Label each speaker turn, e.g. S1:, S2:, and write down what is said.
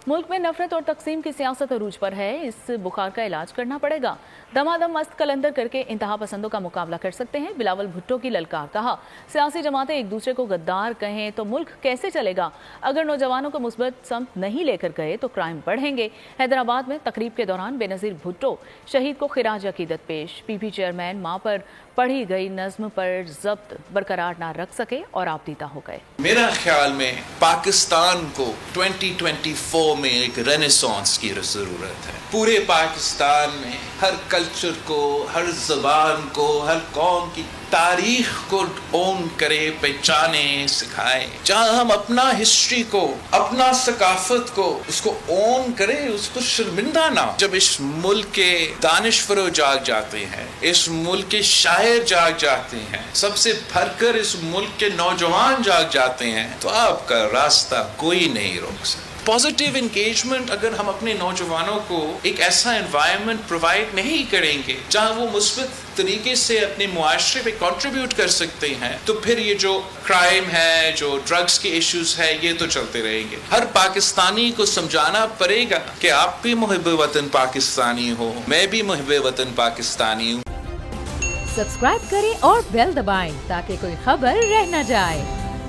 S1: मुल्क में नफरत और तकसीम की सियासत अरूज पर है। इस बुखार का इलाज करना पड़ेगा। दमादम मस्त कलंदर करके इंतहा पसंदों का मुकाबला कर सकते हैं। बिलावल भुट्टो की ललकार। कहा, सियासी जमातें एक दूसरे को गद्दार कहें तो मुल्क कैसे चलेगा। अगर नौजवानों को मुस्बत समत नहीं लेकर गए तो क्राइम बढ़ेंगे। हैदराबाद में तकरीब के दौरान बेनज़ीर भुट्टो शहीद को खिराज अकीदत पेश। पीपी चेयरमैन मां पर पढ़ी गई नज्म पर जब्त बरकरार ना रख सके और आपदीदा हो गए।
S2: मेरा ख्याल में पाकिस्तान को 2024 में एक रेनेसांस की जरूरत है। पूरे पाकिस्तान में हर कल्चर को, हर ज़बान को, हर कौम की तारीख को ओन करे, पहचाने, सिखाए। जहाँ हम अपना हिस्ट्री को, अपना सकाफत को, उसको ओन करें, उस पर शर्मिंदा ना। जब इस मुल्क के दानिशवरों जाग जाते हैं, इस मुल्क के शायर जाग जाते हैं, सबसे भरकर इस मुल्क के नौजवान जाग जाते हैं, तो आपका रास्ता कोई नहीं रोक सकता। पॉजिटिव इंगेजमेंट अगर हम अपने नौजवानों को एक ऐसा एनवायरनमेंट प्रोवाइड नहीं करेंगे जहां वो मुस्बत तरीके से अपने मुआशरे पे कंट्रीब्यूट कर सकते हैं, तो फिर ये जो क्राइम है, जो ड्रग्स के इश्यूज है, ये तो चलते रहेंगे। हर पाकिस्तानी को समझाना पड़ेगा कि आप भी मुहिब वतन पाकिस्तानी हो, मैं भी मुहिब वतन पाकिस्तानी हूँ।
S3: सब्सक्राइब करें और बेल दबाएं ताकि कोई खबर रह न जाए।